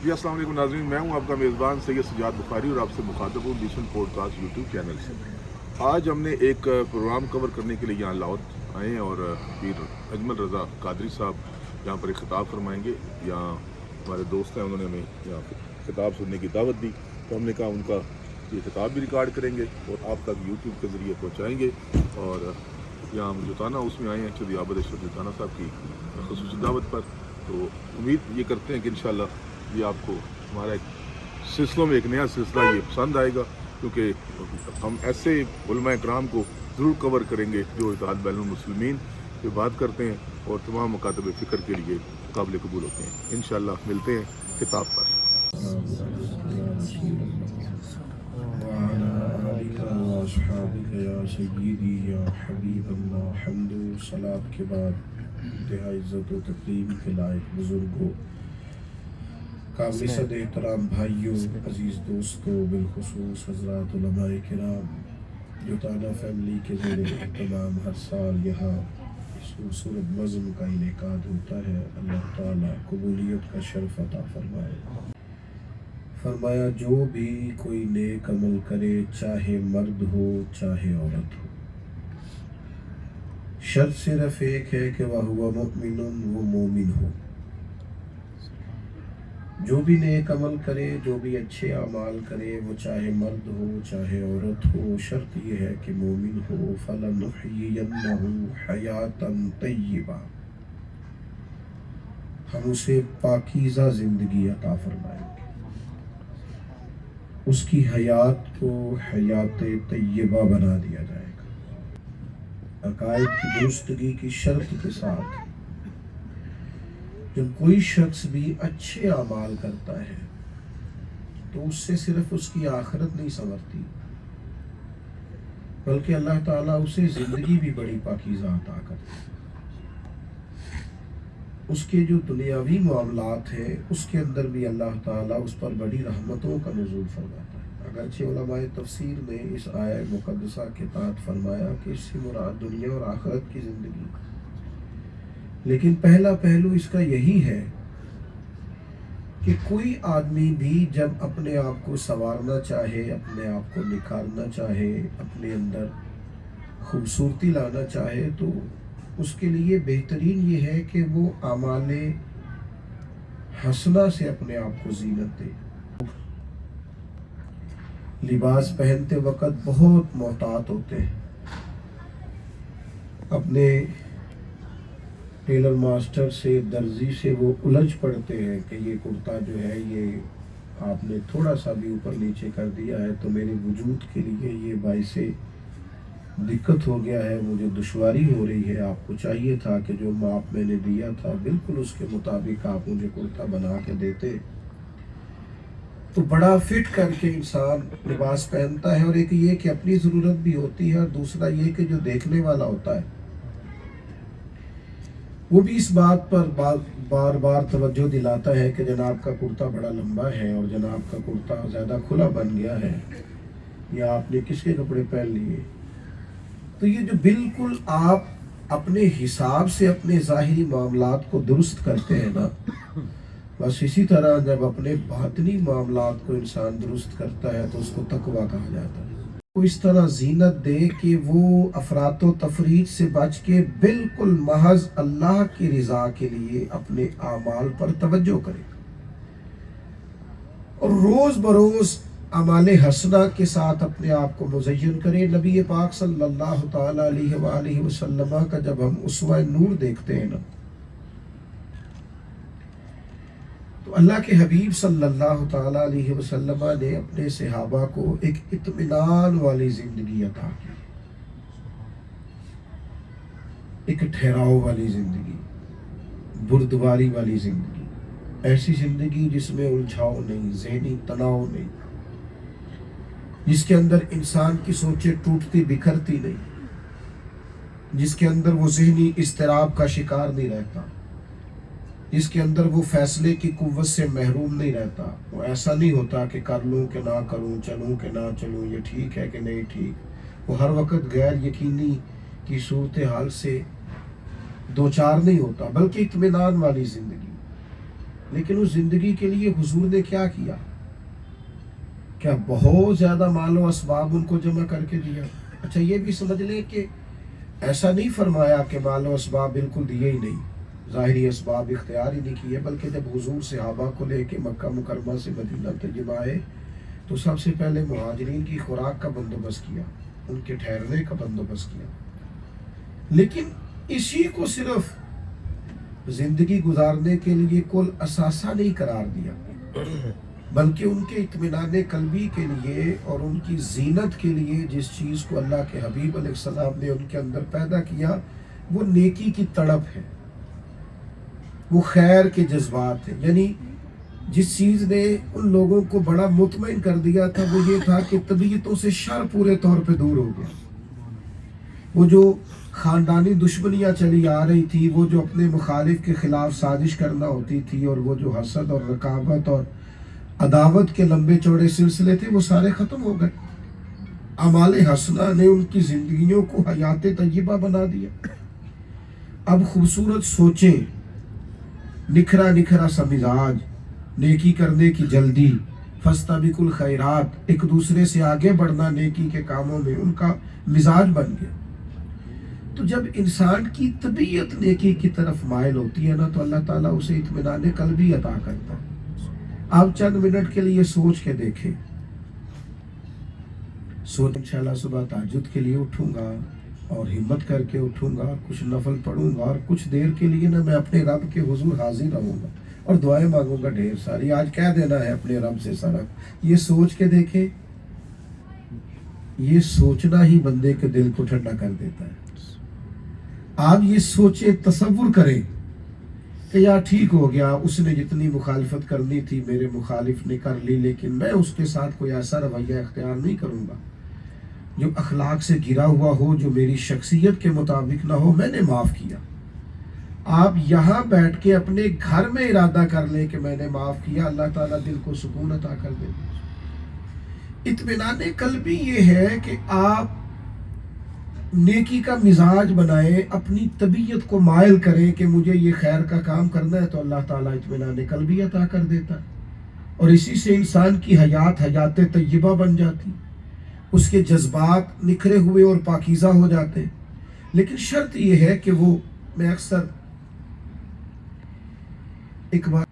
जी अस्सलाम वालेकुम नाज़रीन, मैं हूं आपका मेज़बान सैयद सजाद बुखारी और आपसे मुखातब हूँ मिशन पॉडकास्ट यूट्यूब चैनल से। आज हमने एक प्रोग्राम कवर करने के लिए यहाँ लाहौर आए हैं और पीर अजमल रज़ा कादरी साहब यहाँ पर एक ख़िताब फरमाएंगे। यहाँ हमारे दोस्त हैं, उन्होंने हमें यहाँ ख़िताब सुनने की दावत दी, तो हमने कहा उनका ये ख़िताब भी रिकॉर्ड करेंगे और आप तक यूट्यूब के ज़रिए पहुँचाएँगे। और यहाँ हम जुताना उसमें आए हैं चौधरी आबद अशरफ जुताना साहब की ख़ुसूसी दावत पर। तो उम्मीद ये करते हैं कि इंशाअल्लाह ये आपको हमारा एक सिलसिलों में एक नया सिलसिला ये पसंद आएगा, क्योंकि हम ऐसे उलमा इकराम को ज़रूर कवर करेंगे जो इत्तेहाद बैनुल मुस्लिमीन पे बात करते हैं और तमाम मकातब फ़िक्र के लिए काबिल कबूल होते हैं। इंशाअल्लाह मिलते हैं किताब पर। सलात के बाद इंतहा इज़्ज़त व तकरीम के लायक बुज़ुर्गों, काबिल सद एहतराम भाइयों, अजीज़ दोस्तों, बिलखुसूस हज़रात उलमाए किराम, जुताना फैमिली के ज़रिए तमाम हर साल यहाँ खूबसूरत बज़्म का इनेकाद होता है। अल्लाह ताला कबूलियत का शर्फ अता फरमाए। फरमाया जो भी कोई नेक अमल करे, चाहे मर्द हो चाहे औरत हो, शर्त सिर्फ एक है कि वह हुआ मुमिनुन, वो मोमिन हो। जो भी नेक अमल करे, जो भी अच्छे अमाल करे, वो चाहे मर्द हो चाहे औरत हो, शर्त ये है कि मोमिन हो। फलनुहयियन्नहु हयातन तय्यिबा, हम उसे पाकीज़ा ज़िंदगी अता फरमाएंगे, उसकी हयात को हयात तय्यबा बना दिया जाएगा। अकायद की दुरुस्तगी की शर्त के साथ जब कोई शख्स भी अच्छे अमाल करता है तो उससे सिर्फ उसकी आखिरत नहीं संवरती, बल्कि अल्लाह ताला उसे जिंदगी भी बड़ी पाकीज़ा अता करता है। उसके जो दुनियावी मामलात हैं उसके अंदर भी अल्लाह ताला उस पर बड़ी रहमतों का नुज़ूल फरमाता है। अगरचे उलमाए तफसीर ने इस आयत मुक़द्दसा के तहत फरमाया कि इससे मुराद दुनिया और आखिरत की ज़िंदगी, लेकिन पहला पहलू इसका यही है कि कोई आदमी भी जब अपने आप को संवारना चाहे, अपने आप को निखारना चाहे, अपने अंदर खूबसूरती लाना चाहे, तो उसके लिए बेहतरीन ये है कि वो आमाले हसना से अपने आप को जीनत दे। लिबास पहनते वक़्त बहुत मोहतात होते हैं, अपने टेलर मास्टर से, दर्जी से वो उलझ पड़ते हैं कि ये कुर्ता जो है ये आपने थोड़ा सा भी ऊपर नीचे कर दिया है तो मेरे वजूद के लिए ये बाइसे दिक्कत हो गया है, मुझे दुश्वारी हो रही है। आपको चाहिए था कि जो माप मैंने दिया था बिल्कुल उसके मुताबिक आप मुझे कुर्ता बना के देते। तो बड़ा फिट करके इंसान लिबास पहनता है, और एक ये कि अपनी ज़रूरत भी होती है, और दूसरा ये कि जो देखने वाला होता है वो भी इस बात पर बार बार तवज्जो दिलाता है कि जनाब का कुर्ता बड़ा लंबा है और जनाब का कुर्ता ज़्यादा खुला बन गया है, या आपने किसके कपड़े पहन लिए। तो ये जो बिल्कुल आप अपने हिसाब से अपने ज़ाहिरी मामलात को दुरुस्त करते हैं ना, बस इसी तरह जब अपने बातनी मामलात को इंसान दुरुस्त करता है तो उसको तकवा कहा जाता है। वो इस तरह जीनत दे कि वो अफरातो तफरीद से बच के बिल्कुल महज अल्लाह की रज़ा के लिए अपने आमाल पर तवज्जो करे, और रोज़ बरोज़ अमाले हसना के साथ अपने आप को मुज़य्यन करे। नबी पाक सल्लल्लाहु ताला अलैहि वसल्लम का जब हम उसवा नूर देखते हैं ना, तो अल्लाह के हबीब सल्लल्लाहु ताला अलैहि वसल्लम ने अपने सहाबा को एक इत्मीनान वाली ज़िंदगी अता की, एक ठहराव वाली ज़िंदगी, बुर्दबारी वाली ज़िंदगी, ऐसी ज़िंदगी जिसमें उलझाव नहीं, ज़हनी तनाव नहीं, जिसके अंदर इंसान की सोचें टूटती बिखरती नहीं, जिसके अंदर वो ज़हनी इस्तिराब का शिकार नहीं रहता, जिसके अंदर वो फैसले की कुव्वत से महरूम नहीं रहता। वो ऐसा नहीं होता कि कर लूँ कि ना करूँ, चलूँ कि ना चलूँ, ये ठीक है कि नहीं ठीक। वो हर वक्त गैर यकीनी की सूरत हाल से दो चार नहीं होता, बल्कि इत्मीनान वाली ज़िंदगी। لیکن اس زندگی کے لیے حضور نے کیا کیا؟ کیا بہت زیادہ مال و اسباب ان کو جمع کر کے دیا؟ اچھا یہ بھی سمجھ لیں کہ ایسا نہیں فرمایا کہ مال و اسباب بالکل دیے ہی نہیں، ظاہری اسباب اختیار ہی نہیں کیے، بلکہ جب حضور صحابہ کو لے کے مکہ مکرمہ سے مدینہ طیبہ آئے تو سب سے پہلے مہاجرین کی خوراک کا بندوبست کیا، ان کے ٹھہرنے کا بندوبست کیا، لیکن اسی کو صرف زندگی گزارنے کے لیے کل اثاثہ نہیں قرار دیا، بلکہ ان کے اطمینان قلبی کے لیے اور ان کی زینت کے لیے جس چیز کو اللہ کے حبیب علیہ السلام نے ان کے اندر پیدا کیا وہ نیکی کی تڑپ ہے، وہ خیر کے جذبات ہیں۔ یعنی جس چیز نے ان لوگوں کو بڑا مطمئن کر دیا تھا وہ یہ تھا کہ طبیعتوں سے شر پورے طور پہ دور ہو گیا، وہ جو خاندانی دشمنیاں چلی آ رہی تھی، وہ جو اپنے مخالف کے خلاف سازش کرنا ہوتی تھی، اور وہ جو حسد اور رقابت اور عداوت کے لمبے چوڑے سلسلے تھے وہ سارے ختم ہو گئے۔ اعمال حسنہ نے ان کی زندگیوں کو حیات طیبہ بنا دیا۔ اب خوبصورت سوچیں، نکھرا نکھرا سا مزاج، نیکی کرنے کی جلدی، فاستبقوا الخیرات، ایک دوسرے سے آگے بڑھنا نیکی کے کاموں میں ان کا مزاج بن گیا۔ تو جب انسان کی طبیعت نیکی کی طرف مائل ہوتی ہے نا تو اللہ تعالیٰ اسے اطمینان قلبی عطا کرتا ہے۔ آپ چند منٹ کے لیے سوچ کے دیکھیں، انشاءاللہ صبح تہجد کے لیے اٹھوں گا اور ہمت کر کے اٹھوں گا، کچھ نفل پڑھوں گا، اور کچھ دیر کے لیے نا میں اپنے رب کے حضور حاضر رہوں گا اور دعائیں مانگوں گا ڈھیر ساری، آج کیا دینا ہے اپنے رب سے سارا۔ یہ سوچ کے دیکھیں، یہ سوچنا ہی بندے کے دل کو ٹھنڈا کر دیتا ہے۔ آپ یہ سوچیں، تصور کریں کہ یار ٹھیک ہو گیا، اس نے جتنی مخالفت کرنی تھی میرے مخالف نے کر لی، لیکن میں اس کے ساتھ کوئی ایسا رویہ اختیار نہیں کروں گا جو اخلاق سے گھرا ہوا ہو، جو میری شخصیت کے مطابق نہ ہو، میں نے معاف کیا۔ آپ یہاں بیٹھ کے اپنے گھر میں ارادہ کر لیں کہ میں نے معاف کیا، اللہ تعالیٰ دل کو سکون عطا کر دے۔ اطمینان قلبی یہ ہے کہ آپ نیکی کا مزاج بنائیں، اپنی طبیعت کو مائل کریں کہ مجھے یہ خیر کا کام کرنا ہے، تو اللہ تعالیٰ اطمینان قلبی عطا کر دیتا ہے، اور اسی سے انسان کی حیات طیبہ بن جاتی، اس کے جذبات نکھرے ہوئے اور پاکیزہ ہو جاتے۔ لیکن شرط یہ ہے کہ وہ، میں اکثر ایک بات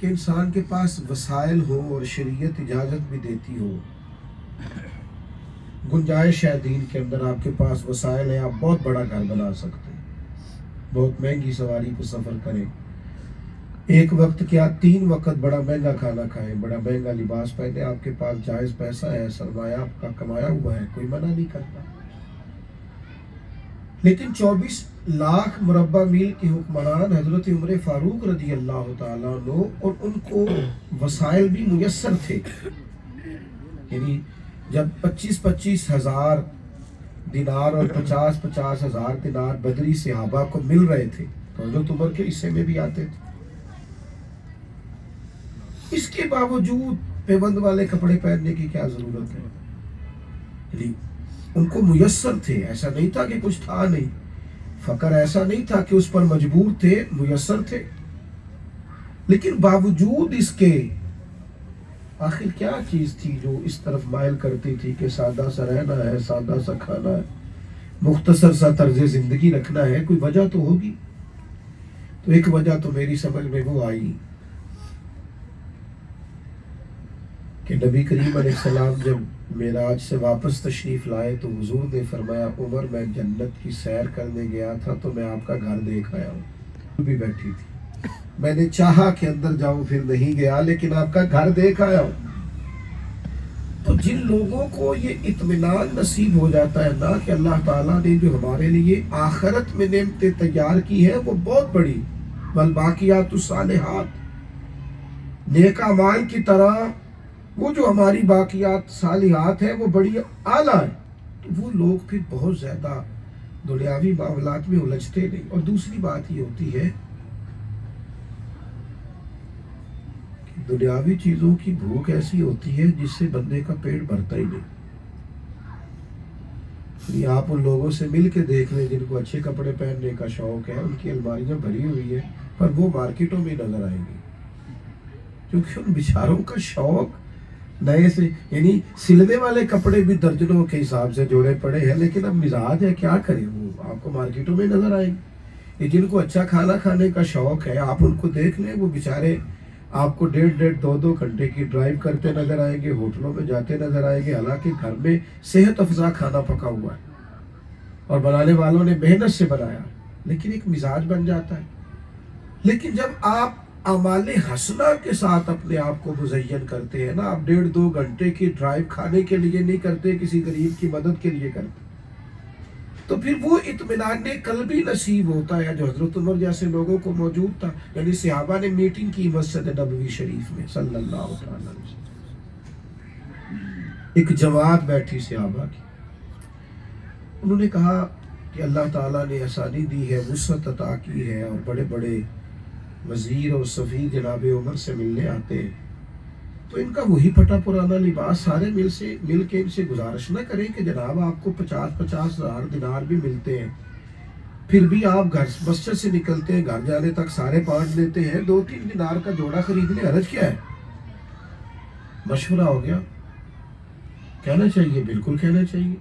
کہ انسان کے پاس وسائل ہو اور شریعت اجازت بھی دیتی ہو، گنجائش ہے دین کے اندر، آپ کے پاس وسائل ہیں، آپ بہت بڑا گھر بنا سکتے ہیں، بہت مہنگی سواری پہ سفر کریں، ایک وقت کیا 3 وقت بڑا مہنگا کھانا کھائیں، بڑا مہنگا لباس پہنے، آپ کے پاس جائز پیسہ ہے، سرمایہ آپ کا کمایا ہوا ہے، کوئی منع نہیں کرتا۔ لیکن 24 لاکھ مربع میل کے حکمران حضرت عمر فاروق رضی اللہ تعالیٰ عنہ، اور ان کو وسائل بھی میسر تھے، یعنی جب 25 ہزار دینار اور 50 ہزار دینار بدری صحابہ کو مل رہے تھے تو حضرت عمر کے حصے میں بھی آتے تھے، اس کے باوجود پیبند والے کپڑے پہننے کی کیا ضرورت ہے؟ یعنی ان کو میسر تھے، ایسا نہیں تھا کہ کچھ تھا نہیں، فقر ایسا نہیں تھا کہ اس پر مجبور تھے، میسر تھے، لیکن باوجود اس کے آخر کیا چیز تھی جو اس طرف مائل کرتی تھی کہ سادہ سا رہنا ہے، سادہ سا کھانا ہے، مختصر سا طرز زندگی رکھنا ہے، کوئی وجہ تو ہوگی۔ تو ایک وجہ تو میری سمجھ میں وہ آئی کہ نبی کریم علیہ السلام جب معراج سے واپس تشریف لائے تو حضور نے فرمایا، عمر میں جنت کی سیر کرنے گیا تھا تو میں آپ کا گھر دیکھ آیا ہوں، بھی بیٹھی تھی، میں نے چاہا کہ اندر جاؤں پھر نہیں گیا، لیکن آپ کا گھر دیکھ آیا ہوں۔ تو جن لوگوں کو یہ اطمینان نصیب ہو جاتا ہے نا کہ اللہ تعالیٰ نے جو ہمارے لیے آخرت میں نعمتیں تیار کی ہے وہ بہت بڑی، والباقیات الصالحات، نیک اعمال کی طرح وہ جو ہماری باقیات صالحات ہیں وہ بڑی اعلیٰ ہیں، تو وہ لوگ پھر بہت زیادہ دنیاوی معاملات میں الجھتے نہیں۔ اور دوسری بات یہ ہوتی ہے کہ دنیاوی چیزوں کی بھوک ایسی ہوتی ہے جس سے بندے کا پیٹ بھرتا ہی نہیں۔ یعنی آپ ان لوگوں سے مل کے دیکھ لیں جن کو اچھے کپڑے پہننے کا شوق ہے، ان کی الماریاں بھری ہوئی ہیں، पर वो मार्केटों में नजर आएंगी, क्योंकि उन बेचारों का शौक नए से, यानी सिलने वाले कपड़े भी दर्जनों के हिसाब से जोड़े पड़े हैं, लेकिन अब मिजाज है, क्या करें, वो आपको मार्केटों में नजर आएंगे। ये जिनको अच्छा खाना खाने का शौक है, आप उनको देख लें, वो बेचारे आपको 1.5-2 घंटे की ड्राइव करते नजर आएंगे, होटलों में जाते नजर आएंगे, हालांकि घर में सेहत अफजा खाना पका हुआ है और बनाने वालों ने मेहनत से बनाया, लेकिन एक मिजाज बन जाता है। लेकिन जब आप अमाले हसना के साथ अपने आप को मुज़य्यन करते हैं ना, आप 1.5-2 घंटे की ड्राइव खाने के लिए नहीं करते, किसी गरीब की मदद के लिए करते, तो फिर वो इत्मीनान कल्बी नसीब होता है जो हजरत उमर जैसे लोगों को मौजूद था। यानी सहाबा ने मीटिंग की मस्जिद नबवी शरीफ में सल्लल्लाहु अलैहि वसल्लम, एक जमात बैठी सहाबा की, उन्होंने कहा कि अल्लाह ताला ने आसानी दी है, वुसअत अता की है, और बड़े बड़े वजीर और सफ़ी जनाब उमर से मिलने आते हैं, तो इनका वही फटा पुराना लिबास, सारे मिल के इनसे गुजारिश न करें कि जनाब आपको 50-50 हज़ार दिनार भी मिलते हैं, फिर भी आप घर मस्जिद से निकलते हैं, घर जाने तक सारे बांट देते हैं, 2-3 दिनार का जोड़ा खरीद ले, हरज क्या है। मशवरा हो गया, कहना चाहिए, बिल्कुल कहना चाहिए।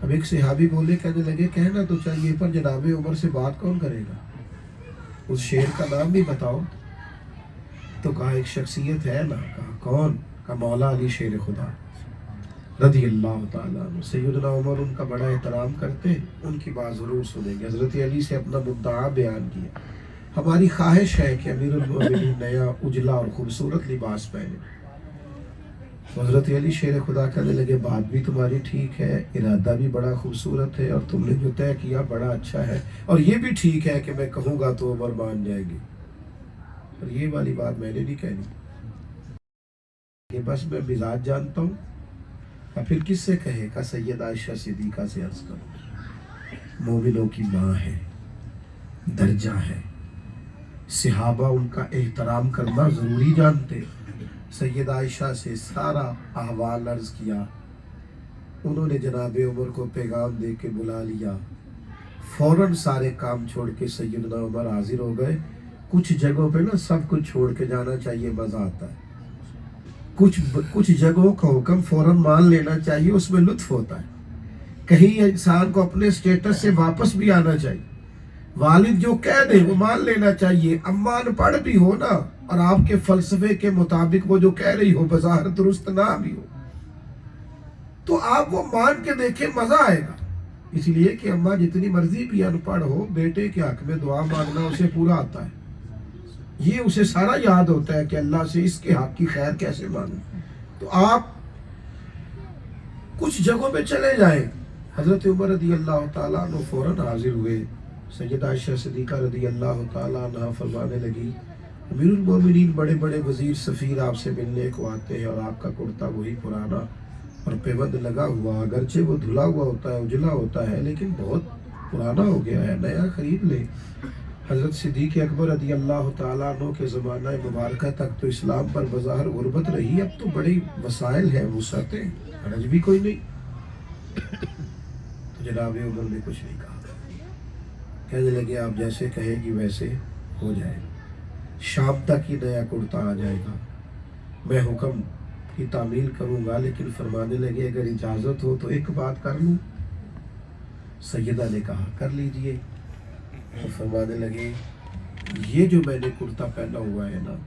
अब एक सहाबी बोले, कहने लगे कहना तो चाहिए, पर जनाब उमर से बात कौन करेगा, उस शेर का नाम भी बताओ। तो कहा एक शख्सियत है ना, कहा कौन, का मौला अली शेर खुदा रज़ी अल्लाह ताला अन्हु। सैयदना उमर उनका बड़ा एहतराम करते, उनकी बात ज़रूर सुनेंगे। हज़रत अली से अपना मुद्दा बयान किया, हमारी ख्वाहिश है कि अमीरुल मोमिनीन नया उजला और खूबसूरत लिबास पहने। हज़रत अली शेर खुदा कहने लगे, बात भी तुम्हारी ठीक है, इरादा भी बड़ा खूबसूरत है, और तुमने जो तय किया बड़ा अच्छा है, और ये भी ठीक है कि मैं कहूँगा तो उमर मान जाएगी, और ये वाली बात मैंने नहीं कहनी, कि बस मैं मिजाज जानता हूँ। और फिर किससे कहे, का सैयद आयशा सिद्दीक़ा से अर्ज करो, मोमिनों की माँ है, दर्जा है, सहाबा उनका एहतराम करना ज़रूरी जानते। सैयद आयशा से सारा अहवाल अर्ज किया, उन्होंने जनाब उमर को पैगाम दे के बुला लिया, फौरन सारे काम छोड़ के सैयदना उमर हाजिर हो गए। कुछ जगहों पे ना सब कुछ छोड़ के जाना चाहिए, मज़ा आता है, कुछ जगहों का हुक्म फौरन मान लेना चाहिए, उसमें लुत्फ होता है। कहीं इंसान को अपने स्टेटस से वापस भी आना चाहिए, वालिद जो कह दे वो मान लेना चाहिए, अम्मा अनपढ़ भी हो ना, और आपके फलसफे के मुताबिक वो जो कह रही हो बज़ाहिर दुरुस्त ना भी हो, तो आप वो मान के देखें, मजा आएगा। इसलिए कि अम्मा जितनी मर्जी भी अनपढ़ हो, बेटे के हक में दुआ मांगना उसे पूरा आता है, ये उसे सारा याद होता है कि अल्लाह से इसके हक की खैर कैसे मांगे। तो आप कुछ जगहों पे चले जाएं। हजरत उमर रज़ी अल्लाह ताला अन्हु फौरन हाजिर हुए। सैयदा आयशा सिद्दीक़ा रज़ी अल्लाह ताला अन्हा फरमाने लगी, अमीरुल मोमिनीन बड़े बड़े वजीर सफ़ीर आपसे मिलने को आते हैं, और आपका कुर्ता वही पुराना और पेबंद लगा हुआ, अगरचे वो धुला हुआ होता है, उजला होता है, लेकिन बहुत पुराना हो गया है, नया खरीद ले। हज़रत सिद्दीक़ अकबर रज़ी अल्लाह ताला अन्हु के ज़माना मुबारक तक तो इस्लाम पर बज़ाहिर गुरबत रही, अब तो बड़ी वसाइल है, वसअतें, हरज भी कोई नहीं। तो जनाब उमर ने कुछ नहीं कहा, कहने लगे आप जैसे कहेगी वैसे हो जाएगा, शाम तक ही नया कुर्ता आ जाएगा, मैं हुक्म की तामील करूँगा। लेकिन फरमाने लगे, अगर इजाज़त हो तो एक बात कर लूँ। सैयदा ने कहा, कर लीजिए। तो फरमाने लगे, ये जो मैंने कुर्ता पहना हुआ है ना,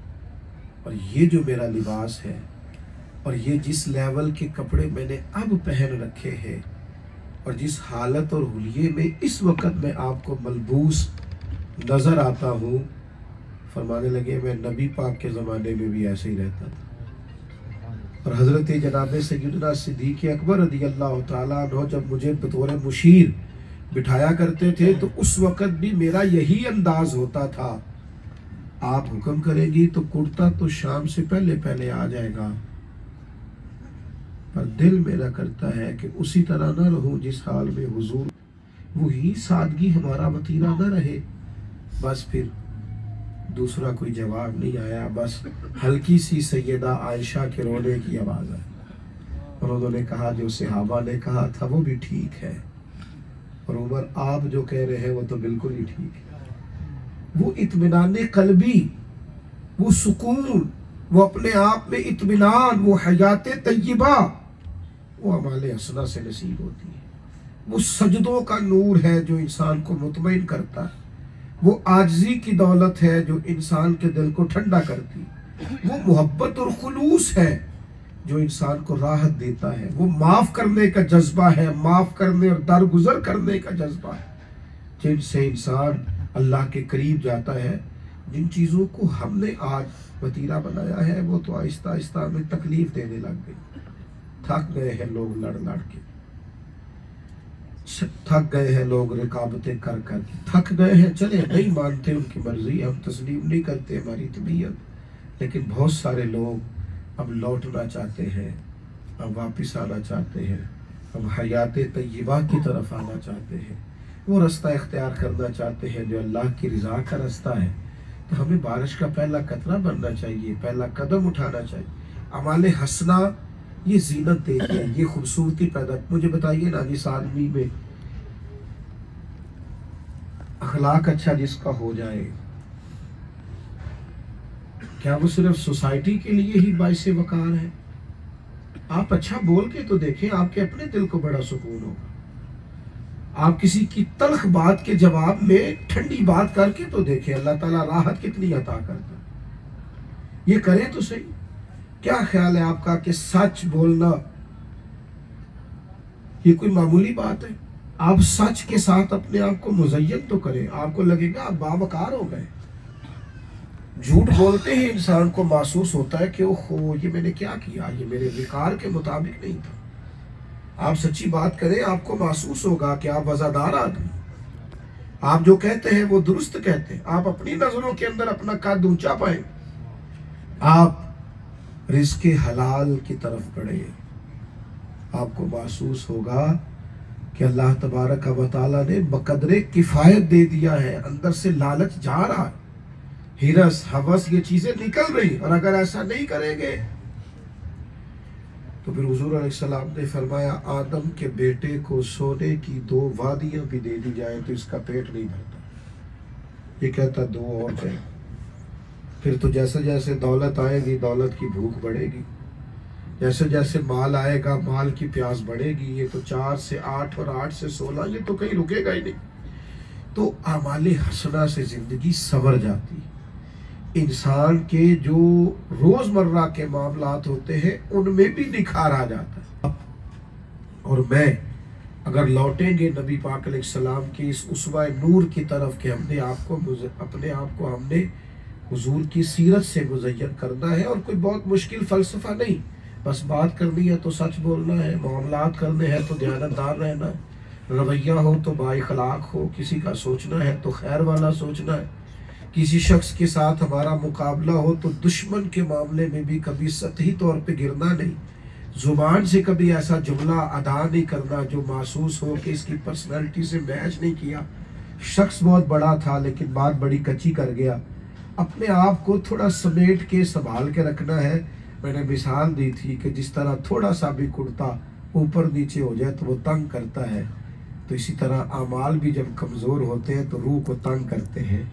और ये जो मेरा लिबास है, और ये जिस लेवल के कपड़े मैंने अब पहन रखे हैं, और जिस हालत और हुलिये में इस वक्त मैं आपको मलबूस नज़र आता हूँ, फरमाने लगे मैं नबी पाक के ज़माने में भी ऐसे ही रहता था। और हज़रत जनाब सैयदना सिद्दीक़ अकबर रज़ी अल्लाह ताला अन्हु जब मुझे बतौर मुशीर बिठाया करते थे, तो उस वक़्त भी मेरा यही अंदाज होता था, आप हुक्म करेंगी तो कुर्ता तो शाम से पहले पहले आ जाएगा, पर दिल मेरा करता है कि उसी तरह न रहूं जिस हाल में हुजूर, वही सादगी हमारा वतीरा न रहे। बस फिर दूसरा कोई जवाब नहीं आया, बस हल्की सी सैयदा आयशा के रोने की आवाज़ आई, और उन्होंने कहा जो सहाबा ने कहा था वो भी ठीक है, और उमर आप जो कह रहे हैं वो तो बिल्कुल ही ठीक है। وہ اطمینان قلبی، وہ سکون، وہ اپنے آپ میں اطمینان، وہ حیات طیبہ، وہ اعمال حسنہ سے نصیب ہوتی ہے۔ وہ سجدوں کا نور ہے جو انسان کو مطمئن کرتا ہے، وہ عاجزی کی دولت ہے جو انسان کے دل کو ٹھنڈا کرتی ہے، وہ محبت اور خلوص ہے جو انسان کو راحت دیتا ہے، وہ معاف کرنے کا جذبہ ہے، معاف کرنے اور درگزر کرنے کا جذبہ ہے، جن سے انسان اللہ کے قریب جاتا ہے۔ جن چیزوں کو ہم نے آج وتیرہ بنایا ہے وہ تو آہستہ آہستہ ہمیں تکلیف دینے لگ گئی۔ تھک گئے ہیں لوگ لڑ لڑ کے، تھک گئے ہیں لوگ رکابتیں کر کر کے، تھک گئے ہیں، چلے نہیں مانتے ان کی مرضی، ہم تسلیم نہیں کرتے ہماری طبیعت، لیکن بہت سارے لوگ اب لوٹنا چاہتے ہیں، اب واپس آنا چاہتے ہیں، اب حیات طیبہ کی طرف آنا چاہتے ہیں، وہ رستہ اختیار کرنا چاہتے ہیں جو اللہ کی رضا کا رستہ ہے۔ تو ہمیں بارش کا پہلا قطرہ بننا چاہیے، پہلا قدم اٹھانا چاہیے۔ اعمال حسنہ یہ زینت دیتی ہے، یہ خوبصورتی پیدا۔ مجھے بتائیے نا جس آدمی میں اخلاق اچھا جس کا ہو جائے، کیا وہ صرف سوسائٹی کے لیے ہی باعث وقار ہے؟ آپ اچھا بول کے تو دیکھیں، آپ کے اپنے دل کو بڑا سکون ہوگا۔ آپ کسی کی تلخ بات کے جواب میں ٹھنڈی بات کر کے تو دیکھیں، اللہ تعالیٰ راحت کتنی عطا کرتا ہے۔ یہ کریں تو صحیح۔ کیا خیال ہے آپ کا کہ سچ بولنا یہ کوئی معمولی بات ہے؟ آپ سچ کے ساتھ اپنے آپ کو مزین تو کریں، آپ کو لگے گا آپ باوقار ہو گئے۔ جھوٹ بولتے ہی انسان کو محسوس ہوتا ہے کہ اوہو یہ میں نے کیا کیا، یہ میرے وقار کے مطابق نہیں تھا۔ آپ سچی بات کریں، آپ کو محسوس ہوگا کہ آپ وزادار آدمی، آپ جو کہتے ہیں وہ درست کہتے ہیں، آپ اپنی نظروں کے اندر اپنا قد اونچا پائیں، آپ رزق حلال کی طرف بڑھیں، آپ کو محسوس ہوگا کہ اللہ تبارک و تعالیٰ نے بقدر کفایت دے دیا ہے، اندر سے لالچ جا رہا ہے، ہرس ہوس یہ چیزیں نکل رہی، اور اگر ایسا نہیں کریں گے تو پھر حضور علیہ السلام نے فرمایا آدم کے بیٹے کو سونے کی 2 وادیاں بھی دے دی جائیں تو اس کا پیٹ نہیں بھرتا، یہ کہتا 2 اور چاہیے۔ پھر تو جیسے جیسے دولت آئے گی دولت کی بھوک بڑھے گی، جیسے جیسے مال آئے گا مال کی پیاس بڑھے گی، یہ تو 4 سے 8 اور 8 سے 16 یہ تو کہیں رکے گا ہی نہیں۔ تو اعمال حسنہ سے زندگی سنور جاتی ہے۔ انسان کے جو روزمرہ کے معاملات ہوتے ہیں ان میں بھی نکھار آ جاتا ہے۔ اور میں اگر لوٹیں گے نبی پاک علیہ السلام کی اس اسوہ نور کی طرف کہ ہم نے اپنے آپ کو ہم نے حضور کی سیرت سے مزین کرنا ہے، اور کوئی بہت مشکل فلسفہ نہیں، بس بات کرنی ہے تو سچ بولنا ہے، معاملات کرنے ہیں تو دیانتدار رہنا ہے، رویہ ہو تو بااخلاق ہو، کسی کا سوچنا ہے تو خیر والا سوچنا ہے، کسی شخص کے ساتھ ہمارا مقابلہ ہو تو دشمن کے معاملے میں بھی کبھی سطحی طور پہ گرنا نہیں، زبان سے کبھی ایسا جملہ ادا نہیں کرنا جو محسوس ہو کہ اس کی پرسنالٹی سے میچ نہیں کیا، شخص بہت بڑا تھا لیکن بات بڑی کچی کر گیا۔ اپنے آپ کو تھوڑا سمیٹ کے سنبھال کے رکھنا ہے۔ میں نے مثال دی تھی کہ جس طرح تھوڑا سا بھی کرتا اوپر نیچے ہو جائے تو وہ تنگ کرتا ہے، تو اسی طرح اعمال بھی جب کمزور ہوتے ہیں تو روح کو تنگ کرتے ہیں،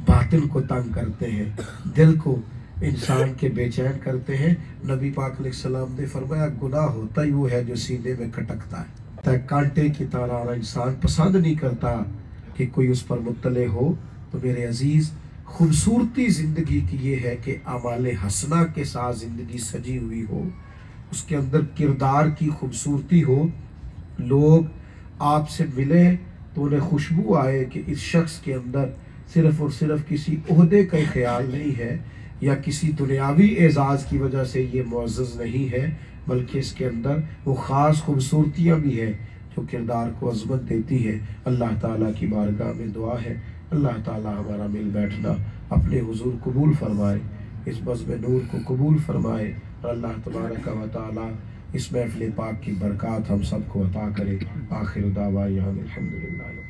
باطن کو تنگ کرتے ہیں، دل کو انسان کے بے چین کرتے ہیں۔ نبی پاک علیہ السلام نے فرمایا گناہ ہوتا ہی وہ ہے جو سینے میں کھٹکتا ہے، کانٹے کی طرح انسان پسند نہیں کرتا کہ کوئی اس پر مطلع ہو۔ تو میرے عزیز خوبصورتی زندگی کی یہ ہے کہ اعمال حسنہ کے ساتھ زندگی سجی ہوئی ہو، اس کے اندر کردار کی خوبصورتی ہو، لوگ آپ سے ملیں تو انہیں خوشبو آئے کہ اس شخص کے اندر صرف اور صرف کسی عہدے کا خیال نہیں ہے یا کسی دنیاوی اعزاز کی وجہ سے یہ معزز نہیں ہے، بلکہ اس کے اندر وہ خاص خوبصورتیاں بھی ہیں جو کردار کو عظمت دیتی ہے۔ اللہ تعالیٰ کی بارگاہ میں دعا ہے اللہ تعالیٰ ہمارا مل بیٹھنا اپنے حضور قبول فرمائے، اس بزم نور کو قبول فرمائے، اور اللہ تبارک و تعالیٰ اس محفل پاک کی برکات ہم سب کو عطا کرے۔ آخر دعوانا الحمدللہ۔